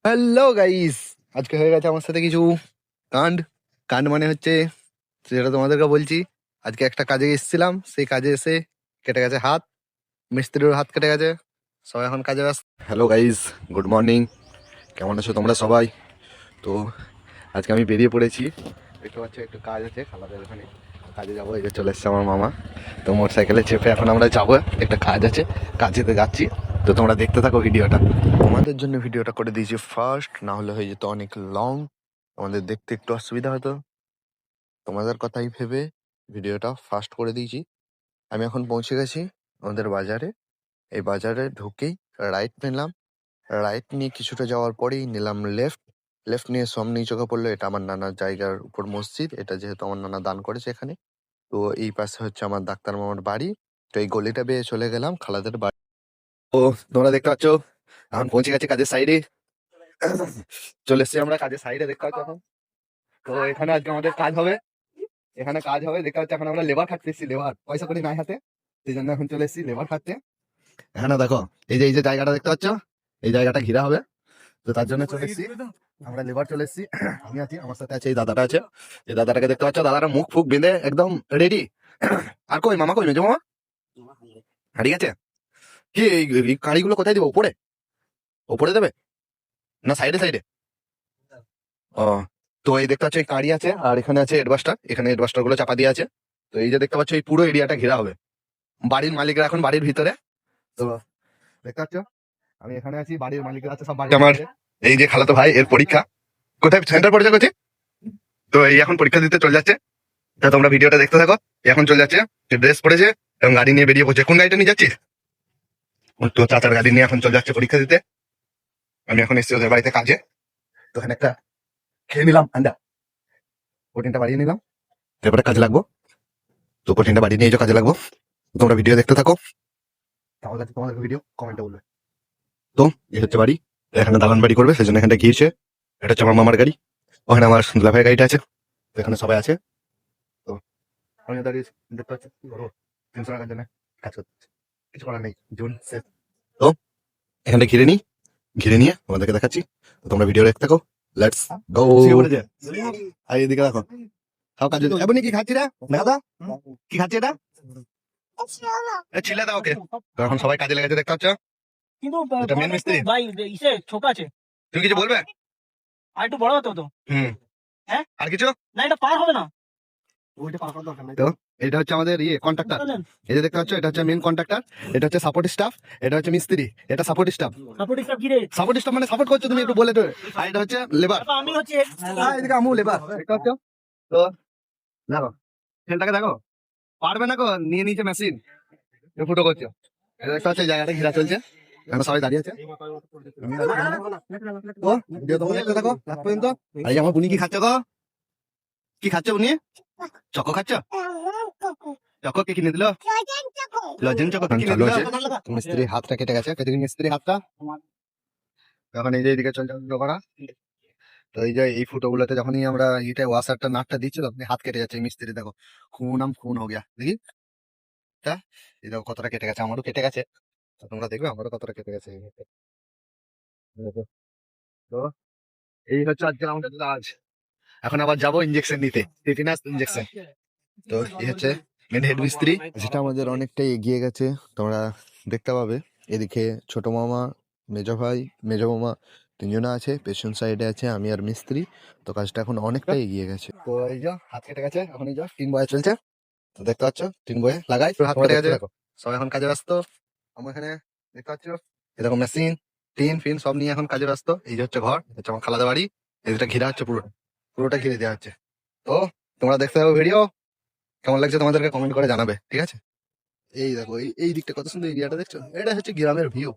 Hello guys, আজকে হয়ে গেছে আমার সাথে কিছু কাণ্ড। কাণ্ড মানে হচ্ছে যেটা তোমাদেরকে বলছি। আজকে একটা কাজে এসেছিলাম, সেই কাজে এসে কেটে গেছে হাত, মিস্ত্রির হাত কেটে গেছে। সবাই এখন কাজে ব্যস্ত। Hello guys, good morning. কেমন আছো তোমরা সবাই? তো আজকে আমি বেরিয়ে পড়েছি। দেখতে পাচ্ছ একটু কাজ আছে খালাদের ওখানে, কাজে যাবো। এই যে চলে এসছে আমার মামা। তো মোটর সাইকেলে চেপে এখন আমরা যাবো, একটা কাজ আছে, কাজেতে যাচ্ছি। তো তোমরা দেখতে থাকো ভিডিওটা। তোমাদের জন্য ভিডিওটা করে দিয়েছি ফার্স্ট, না হলে হয়ে যেত অনেক লং, আমাদের দেখতে একটু অসুবিধা হতো। তোমাদের কথাই ভেবে ভিডিওটা ফার্স্ট করে দিয়েছি। আমি এখন পৌঁছে গেছি আমাদের বাজারে। এই বাজারে ঢুকেই রাইট নিলাম, রাইট নিয়ে কিছুটা যাওয়ার পরেই নিলাম লেফট। লেফট নিয়ে সামনেই চোখে পড়লো এটা আমার নানার জায়গার উপর মসজিদ, এটা যেহেতু আমার নানা দান করেছে এখানে। তো এই পাশে হচ্ছে আমার ডাক্তার মামার বাড়ি। তো এই গলিটা বেয়ে চলে গেলাম খালাদের বাড়ি। তো তোমরা দেখতে পাচ্ছ এখন পৌঁছে গেছে কাজের সাইডে। চলে এসছি আমরা কাজের সাইডে, দেখতে পাচ্ছ এখন। তো এখানে আজকে আমাদের কাজ হবে, এখানে কাজ হবে দেখতে পাচ্ছ। এখন আমরা লেবার খাটতে এসেছি, লেবার পয়সা করে নাই হাতে, সেই জন্য এখন চলে এসেছি লেবার খাটতে। এখানে দেখো এই যে জায়গাটা দেখতে পাচ্ছ, এই জায়গাটা ঘিরা হবে। তো তার জন্য চলে এসেছি আমরা, লেবার চলে এসেছি। আমি আছি, আমার সাথে আছে এই দাদাটা আছে। এই দাদাটাকে দেখতে পাচ্ছ, দাদাটা মুখ ফুক বেঁধে একদম রেডি। আর কই মামা, কই মেজো মামা? হারিয়ে গেছে কি? এই কাঁড়িগুলো কোথায় দিব? উপরে? উপরে দেবে না সাইডে সাইডে? ও, তো এই দেখতে পাচ্ছ এই কাঁড়ি আছে, আর এখানে আছে এডবাস্টার, এখানে এডবাস্টার গুলো চাপা দিয়ে আছে। তো এই যে দেখতে পাচ্ছ এই পুরো এরিয়াটা ঘেরা হবে। বাড়ির মালিকরা এখন বাড়ির ভিতরে। তো দেখতে পাচ্ছ আমি এখানে আছি, বাড়ির মালিকরা আছে সব বাড়ি। আমার এই যে খালাতো ভাই, এর পরীক্ষা কোথায় সেন্টার পড়েছে কোথায়, তো এই এখন পরীক্ষা দিতে চলে যাচ্ছে। তা তোমরা ভিডিওটা দেখতে থাকো। এখন চলে যাচ্ছে, ড্রেস পরেছে এবং গাড়ি নিয়ে বেরিয়ে পড়ছে। কোন গাড়িটা নিয়ে যাচ্ছিস? তো চাচার গাড়ি নিয়ে এখন চলে যাচ্ছে পরীক্ষা দিতে। আমি এখন এসেছি ওদের বাড়িতে কাজে। তো এখানে একটা খেয়ে নিলাম আন্ডা, প্রোটিনটা বাড়িয়ে নিলাম, তারপরে কাজে লাগবো। তো প্রোটিনটা বাড়িয়ে নিয়ে এই যে কাজে লাগবো। তোমরা ভিডিও দেখতে থাকো, কেমন লাগছে তোমাদের ভিডিও কমেন্টে বলবে। তো এই হচ্ছে বাড়ি, এখানে দালান বাড়ি করবে সেজন্য এখানটা গিয়েছে। এটা হচ্ছে আমার মামার গাড়ি, ওখানে আমার দুলাভাইয়ের গাড়িটা আছে। তো এখানে সবাই আছে। তো আমি দাঁড়িয়ে দেখতে পাচ্ছি কি করবো, 300 টাকার জন্য কাজ করতে হচ্ছে। কিছু করার নেই, জুন শেষ। তো এখানটা ঘিরে নিই, ঘিরে নিয়ে তোমাদেরকে দেখাচ্ছি। তো তোমরা ভিডিও দেখতে থাকো, লেটস গো। আর এদিকে দেখো সব কাজ হচ্ছে। এমনি কি খাচ্ছি রে দাদা, কি খাচ্ছি এটা? ছিলে দাও ওকে। তো এখন সবাই কাজে লেগেছে দেখতে পাচ্ছ। কিন্তু এটা মেন মিস্ত্রি ভাই ইসে ছোট আছে, তুমি কিছু বলবে? আর একটু বড় হতো তো। হুম, হ্যাঁ আর কিছু না, এটা পার হবে না। তো এটা হচ্ছে আমাদের ইয়ে কন্ট্রাক্টর। এই যে দেখতে পাচ্ছ এটা হচ্ছে মেন কন্ট্রাক্টর, এটা হচ্ছে সাপোর্ট স্টাফ, এটা হচ্ছে মিস্ত্রি, এটা সাপোর্ট স্টাফ। সাপোর্ট স্টাফ কি রে? সাপোর্ট স্টাফ মানে সাপোর্ট করছো তুমি, একটু বলে তো। আর এটা হচ্ছে লেবার, তারপর আমি হচ্ছে এদিকে আমু লেবার দেখতে পাচ্ছ। তো দেখো ছেলেটাকে দেখো, পারবে না গো, নিয়ে নিয়েছে মেশিন, ফুটো করছে। এটা দেখতে পাচ্ছ এই জায়গাটা ঘেরা চলছে, এখানে সবাই দাঁড়িয়ে আছে। তো ভিডিও তোমরা দেখতে থাকো লাস্ট পর্যন্ত। আর এই আমার বুনি কি খাচ্ছে গো, কি খাচ্ছে বুনি? চকো খাচ্ছ? চকো কে কিনে দিল? লজেন চকো চালু আছে। মিস্ত্রির হাতটা কেটে গেছে, কেটে মিস্ত্রির হাতটা। এখন এই যে এদিকে চলছে ফুটো করা। তো এই যে এই ফুটো গুলোতে যখনই আমরা এটা ওয়াশারটা নাটটা দিচ্ছি তখনই হাত কেটে যাচ্ছে। এই মিস্ত্রি দেখো খুন হো গিয়া, দেখি তা এই দেখো কতটা কেটে গেছে, আমারও কেটে গেছে। তো তোমরা দেখবে আমারও কতটা কেটে গেছে। দেখো। তো এই হচ্ছে আজকে আমাদের কাজ। এখন আবার যাবো ইঞ্জেকশন নিতে, টিটেনাস ইঞ্জেকশন। তো এই হচ্ছে মেন হেড মিস্ত্রি, যেটা আমাদের অনেকটাই এগিয়ে গেছে, তোমরা দেখতে পাবে। এদিকে ছোট মামা, মেজো ভাই, মেজো মামা তিনজনে আছে, পেছন সাইডে আছে আমি আর মিস্ত্রি। তো কাজটা এখন অনেকটাই এগিয়ে গেছে। তো এই যে হাত কেটে গেছে, এখন এই যে টিন বয়ে চলছে। তো দেখতে পাচ্ছ টিন বয়ে লাগাই, হাত কেটে গেছে, সবাই এখন কাজে ব্যস্ত। আমার এখানে দেখতে পাচ্ছ এরকম মেশিন, টিন ফিন সব নিয়ে এখন কাজে ব্যস্ত। এই যে হচ্ছে ঘর, হচ্ছে আমার খালাদা বাড়ি, এটা ঘিরা হচ্ছে পুরোটা, পুরোটা ঘিরে দেওয়া হচ্ছে। তো তোমরা দেখতে পাবো ভিডিও, কেমন লাগছে তোমাদেরকে কমেন্ট করে জানাবে, ঠিক আছে? এই দেখো এই দিকটা কত সুন্দর এরিয়াটা দেখছো, এটা হচ্ছে গ্রামের ভিউ।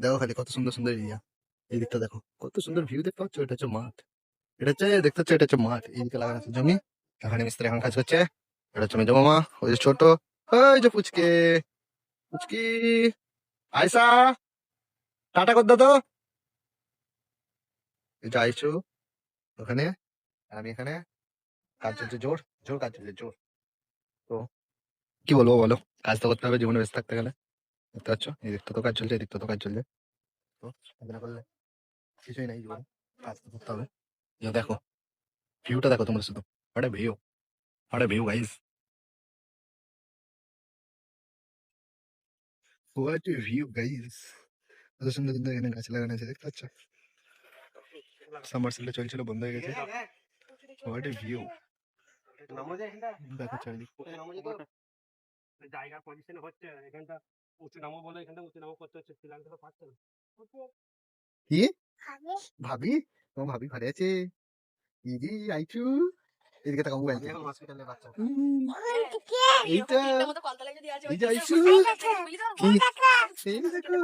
দেখো খালি কত সুন্দর সুন্দর এরিয়া, এই দিকটা দেখো কত সুন্দর ভিউ দেখতে পাচ্ছ। এটা হচ্ছে মাঠ, এটা হচ্ছে দেখতে পাচ্ছ, এটা হচ্ছে মাঠ, এইদিকে লাগানো আছে জমি। এখানে মিস্ত্রি এখন কাজ করছে। এটা হচ্ছে মেজো মামা, ওই যে ছোট, ওই যে পুচকে, পুচকি আয়সা, টাটা কর দাও তো। এই যে আইসু ওখানে, আর আমি এখানে, কাজ চলছে জোর, জোর কাজ চলছে জোর। তো কি বলবো বলো, কাজ তো করতে হবে জীবনে বেঁচে থাকতে গেলে। দেখতে পাচ্ছ এই দিকটা তো কাজ চলছে, এই দিকটা তো কাজ চলছে। তো কাজ না করলে কিছুই নাই জীবন, কাজ তো করতে হবে। দেখো ভিউটা দেখো তোমরা শুধু, আরে view guys, what a view guys. কত সুন্দর সুন্দর এখানে গাছ লাগানো আছে দেখতে পাচ্ছ, সামারসেলটা চলছিল বন্ধ হয়ে গেছে। হোয়াট এ ভিউ, দেখো চারিদিক। জায়গার পজিশন হচ্ছে এখানটা উঁচু নামো বলে এখানটা উঁচু নামো করতে হচ্ছে শ্রীলঙ্কা তো পারছে না। কি ভাবি, তোমার ভাবি ঘরে আছে? ইদি আইছু, এদিকে তাকাও মোবাইল থেকে। হসপিটালে বাচ্চা এইটা এই যে আইছু, কি এই দেখো,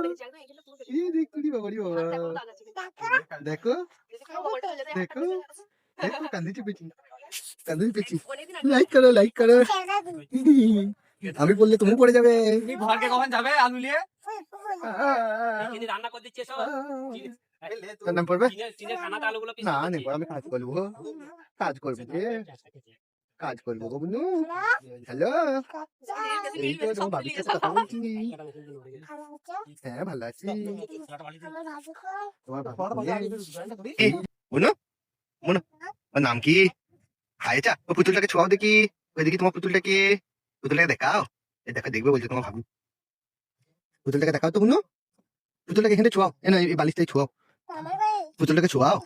এই দেখো রে বাবা রে বাবা, দেখো দেখো দেখো, কান্দিছি পেছি, কান্দিছি পেছি। লাইক করো। আমি বললে তুমি পড়ে যাবে। তুমি ঘরকে কখন যাবে আলু নিয়ে চিনি রান্না করে দিচ্ছে সব তোর নাম পড়বে চিনের খানাতে আলুগুলো না, নেই আমি কাজ করবো, কাজ করবো যে কাজ করবো গো বন্ধু। হ্যালো, এই তো তোমার বাবির সাথে কথা বলছি। হ্যাঁ ভালো আছি। তোমার বাবু এই, বুনো বুনো, ওর নাম কি? আচ্ছা, ও পুতুলটাকে ছোঁয়াও দেখি, ওই দেখি তোমার পুতুলটাকে, পুতুলটাকে দেখাও। এই দেখো, দেখবে বলছে তোমার ভাবি। পুতুলটাকে দেখাও তো বুনো, পুতুলটাকে এখানে ছোঁয়াও, এই না এই বালিশটাই ছোঁয়াও, পুতুলটাকে ছোঁয়াও।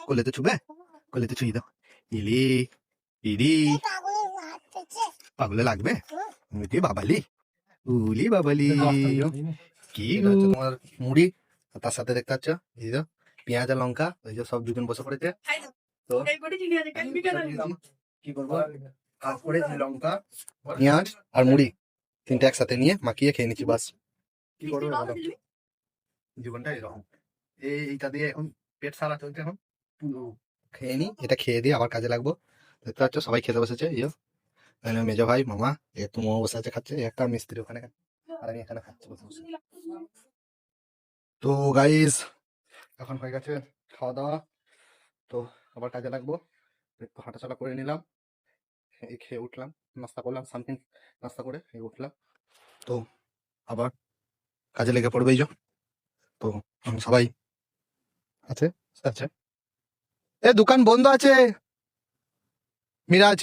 কোলে তো ছুবে, কোলে তো ছুঁয়ে দাও। ইলি ইদি পাগলে লাগবে, মুদি বাবালি, উলি বাবালি। কি গো? তোমার মুড়ি, আর তার সাথে দেখতে পাচ্ছ এই যে পেঁয়াজ আর লঙ্কা, ওই যে সব দুজন বসে পড়েছে। তো কি করবো, কাজ করে লঙ্কা পেঁয়াজ আর মুড়ি তিনটা একসাথে নিয়ে মাখিয়ে খেয়ে নিচ্ছি, বাস। কি করবো বলো, জীবনটা এরকম। এইটা দিয়ে এখন পেট সারা চলছে, এখন পুরো খেয়ে নি, এটা খেয়ে দিয়ে আবার কাজে লাগবো। দেখতে পাচ্ছ সবাই খেতে বসেছে, ইয়ে মেজো ভাই মামা, একটু মামা বসে আছে খাচ্ছে, একটা মিস্ত্রি ওখানে খাচ্ছে, আর আমি এখানে খাচ্ছি বসে বসে। তো গাইস এখন হয়ে গেছে খাওয়া দাওয়া, তো আবার কাজে লাগবো। একটু হাঁটাচলা করে নিলাম, এই খেয়ে উঠলাম, নাস্তা করলাম সামথিং, নাস্তা করে এই উঠলাম, তো আবার কাজে লেগে পড়বে এই যে। তো এখন সবাই আছে আছে, এ দোকান বন্ধ আছে মিরাজ,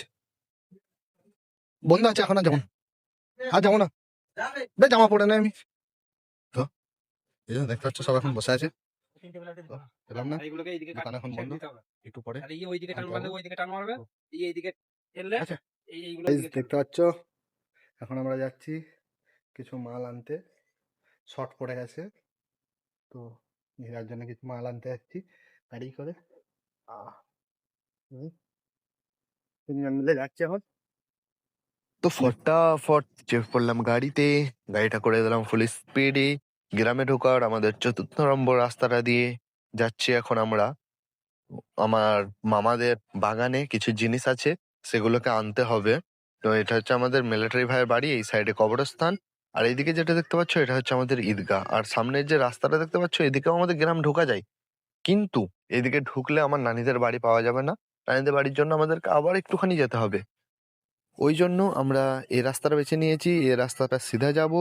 বন্ধ আছে এখন, আর যাবো না, আর যাবো না, বে জামা পড়ে না আমি। তো এই যে দেখতে পাচ্ছ সব এখন বসে আছে, তো এলাম না, এইগুলোকে এইদিকে দোকান এখন বন্ধ, একটু পরে। আর এই ওইদিকে টান মারলে ওইদিকে টান মারবে, এই এইদিকে ঠেললে আচ্ছা এইগুলো guys, দেখতে পাচ্ছ এখন আমরা যাচ্ছি কিছু মাল আনতে, শর্ট পড়ে গেছে, তো যার জন্য কিছু মাল আনতে যাচ্ছি গাড়ি করে। তিনজন মিলে যাচ্ছি এখন। তো ফটাফট চেপে পড়লাম গাড়িতে, গাড়িটা করে দিলাম ফুল স্পিডে, গ্রামে ঢোকার আমাদের 4র্থ নম্বর রাস্তাটা দিয়ে যাচ্ছি এখন আমরা। আমার মামাদের বাগানে কিছু জিনিস আছে, সেগুলোকে আনতে হবে। তো এটা হচ্ছে আমাদের মিলিটারি ভাইয়ের বাড়ি, এই সাইডে কবরস্থান, আর এইদিকে যেটা দেখতে পাচ্ছ এটা হচ্ছে আমাদের ঈদগাহ, আর সামনের যে রাস্তাটা দেখতে পাচ্ছ এদিকেও আমাদের গ্রাম ঢোকা যায়, কিন্তু এদিকে ঢুকলে আমার নানীদের বাড়ি পাওয়া যাবে না, নানীদের বাড়ির জন্য আমাদেরকে আবার একটুখানি যেতে হবে। ওই জন্য আমরা এই রাস্তাটা বেছে নিয়েছি, এই রাস্তাটা সিধা যাব,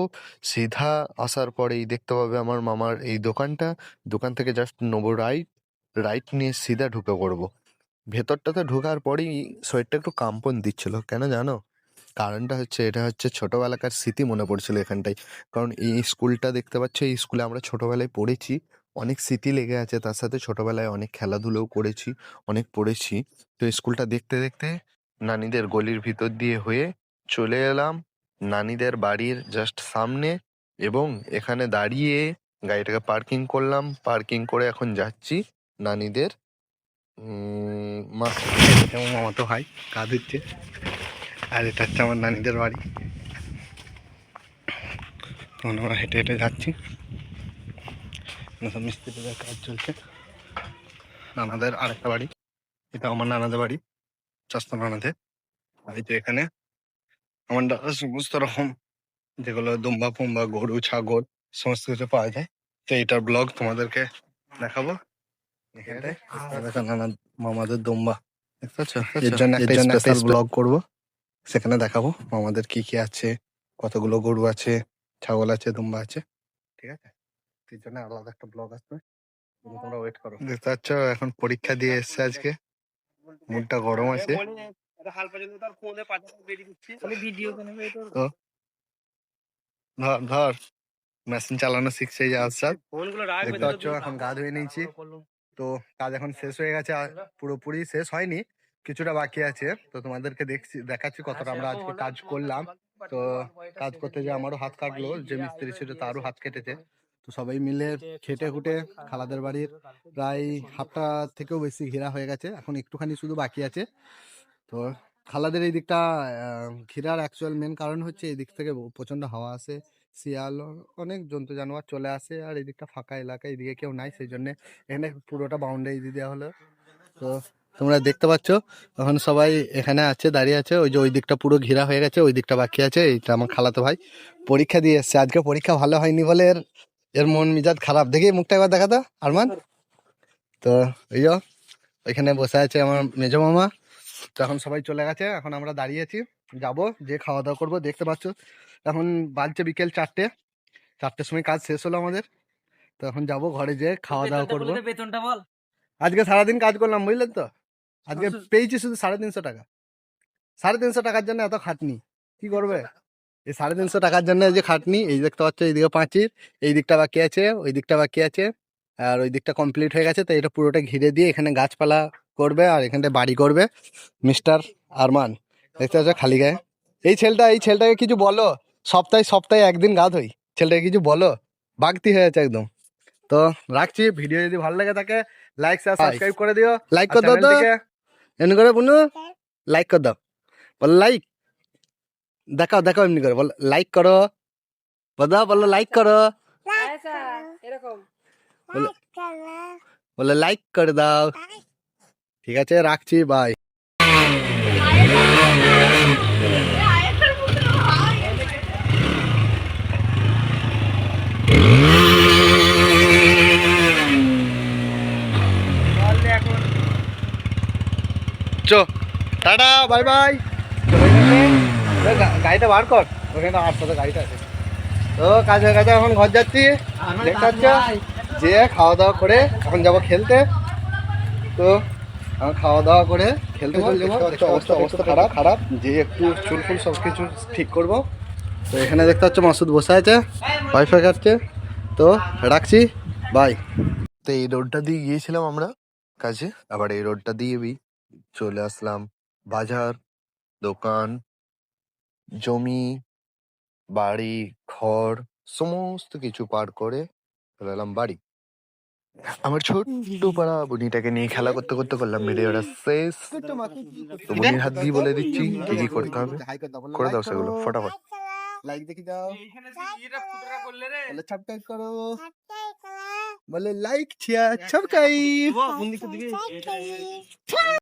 সিধা আসার পরেই দেখতে পাবে আমার মামার এই দোকানটা, দোকান থেকে জাস্ট নেবো রাইট, রাইট নিয়ে সিধা ঢুকে পড়বো। ভেতরটাতে ঢোকার পরেই শরীরটা একটু কাঁপন দিচ্ছিল, কেন জানো? কারণটা হচ্ছে এটা হচ্ছে ছোটবেলাকার স্মৃতি মনে পড়ছিল এখানটাই, কারণ এই স্কুলটা দেখতে পাচ্ছ, এই স্কুলে আমরা ছোটবেলায় পড়েছি, অনেক স্মৃতি লেগে আছে, তার সাথে ছোটবেলায় অনেক খেলাধুলোও করেছি, অনেক পড়েছি। তো স্কুলটা দেখতে দেখতে নানীদের গলির ভিতর দিয়ে হয়ে চলে এলাম নানীদের বাড়ির জাস্ট সামনে, এবং এখানে দাঁড়িয়ে গাড়িটাকে পার্কিং করলাম, পার্কিং করে এখন যাচ্ছি নানীদের যেমন মামা তো হয় কাজ হচ্ছে, আর এটা হচ্ছে আমার নানীদের বাড়ি। তখন আমরা হেঁটে হেঁটে যাচ্ছি, সব মিস্ত্রিদের কাজ চলছে। নানাদের আরেকটা বাড়ি, এটা আমার নানাদের বাড়ি, চাস্তা নানাদের। আর এই যে এখানে আমার দাদা সমস্ত রকম যেগুলো দুম্বা ফুম্বা গরু ছাগল সমস্ত কিছু পাওয়া যায়, তো এইটার ব্লগ তোমাদেরকে দেখাবো। এখানটায় নানা মামাদের দুম্বা দেখতে পাচ্ছ, এর জন্য একটা স্পেশাল ব্লগ করবো, সেখানে দেখাবো আমাদের কি কি আছে, কতগুলো গরু আছে, ছাগল আছে, দুম্বা আছে, ঠিক আছে, এর জন্য আলাদা একটা ব্লগ আসবে। তোমরা ওয়েট করো। দেখতে পাচ্ছ এখন পরীক্ষা দিয়ে এসছে আজকে, মুডটা গরম আছে। তো ধর ধর মেশিন চালানো শিখছে এই যে আসাদ। দেখতে পাচ্ছ এখন গা ধুয়ে নিয়েছি। তো কাজ এখন শেষ হয়ে গেছে, আর পুরোপুরি শেষ হয়নি, কিছুটা বাকি আছে। তো তোমাদেরকে দেখাচ্ছি কতটা আমরা আজকে কাজ করলাম। তো কাজ করতে যে আমারও হাত কাটলো, যে মিস্ত্রি ছিল তারও হাত কেটেছে। তো সবাই মিলে খেটে খুটে খালাদের বাড়ির প্রায় হাফটা থেকেও বেশি ঘেরা হয়ে গেছে, এখন একটুখানি শুধু বাকি আছে। তো খালাদের এই দিকটা ঘেরার অ্যাকচুয়াল মেন কারণ হচ্ছে এই দিক থেকে প্রচন্ড হাওয়া আসে, শিয়াল অনেক জন্তু জানোয়ার চলে আসে, আর এই দিকটা ফাঁকা এলাকা, এদিকে কেউ নাই, সেই জন্য এখানে পুরোটা বাউন্ডারি দিয়ে দেওয়া হলো। তো তোমরা দেখতে পাচ্ছ এখন সবাই এখানে আছে, দাঁড়িয়ে আছে। ওই যে ওই দিকটা পুরো ঘেরা হয়ে গেছে, ওই দিকটা বাকি আছে। এইটা আমার খালাতো ভাই পরীক্ষা দিয়ে এসছে, আজকে পরীক্ষা ভালো হয়নি বলে এর এর মন মেজাজ খারাপ। দেখি মুখটা একবার দেখাতো আরমান। তো এই যে ওইখানে বসে আছে আমার মেজো মামা। তো এখন সবাই চলে গেছে, এখন আমরা দাঁড়িয়ে আছি, যাবো যে খাওয়া দাওয়া করবো। দেখতে পাচ্ছ এখন বাজছে বিকেল 4টের সময় কাজ শেষ হলো আমাদের। তো এখন যাবো ঘরে, যে খাওয়া দাওয়া করবো। বেতনটা বল। আজকে সারাদিন কাজ করলাম বুঝলেন তো, আজকে পেয়েছি শুধু 350 টাকা। 350 টাকার জন্য এত খাটনি, কি করবে? এই 350 টাকার জন্য যে খাটনি। এই দেখতে পাচ্ছ এইদিকে পাঁচির, এই দিকটা বাকি আছে, ওই দিকটা বাকি আছে, আর ওই দিকটা কমপ্লিট হয়ে গেছে। তো এটা পুরোটা ঘিরে দিয়ে এখানে গাছপালা করবে, আর এখানে বাড়ি করবে মিস্টার আরমান। দেখতে পাচ্ছ খালি গায়ে এই ছেলেটাকে কিছু বলো, সপ্তাহে সপ্তাহে একদিন গা ধুই, ছেলেটাকে কিছু বলো, বাগতি হয়ে আছে একদম। তো রাখছি, ভিডিও যদি ভালো লাগে থাকে লাইক শেয়ার সাবস্ক্রাইব করে দিও। লাইক করে দাও তো, এমনি করে বুনু লাইক করে দাও, বলো লাইক, দেখাও দেখাও এমনি করে, বলো লাইক করো, বলো লাইক করো, এরকম বলো লাইক করে দাও। ঠিক আছে, রাখছি, বাই। চো টাটা বাই বাই। গাড়িটা বার কর, ওখানে আর সাথে গাড়িটা আছে। তো কাজ হয়ে গেছে, এখন ঘর যাচ্ছি। দেখতে পাচ্ছ যে খাওয়া দাওয়া করে এখন যাবো খেলতে। তো এখন খাওয়া দাওয়া করে খেলতে চলে যাবো। অবস্থা খারাপ খারাপ, যে একটু চুল ফুল সব কিছু ঠিক করবো। তো এখানে দেখতে পাচ্ছ মাসুদ বসে আছে, ওয়াইফাই কাটছে। তো রাখছি, বাই। তো এই রোডটা দিয়ে গিয়েছিলাম আমরা কাজে, আবার এই রোডটা দিয়ে চলে আসলাম বাজার, দোকান, জমি, বাড়ি, ঘর সমস্ত কিছু পার করে চলে এলাম বাড়ি। আমার ছোট্ট পাড়া বুনিটাকে নিয়ে খেলা করতে করতে করলাম ভিডিওটা শেষ। তো বুনির হাত দিয়ে বলে দিচ্ছি কি কি করতে হবে, করে দাও সেগুলো ফটাফট। লাইক দেখি দাও, বলে সাবস্ক্রাইব করো, বলে লাইক ছিয়া সাবস্ক্রাইব।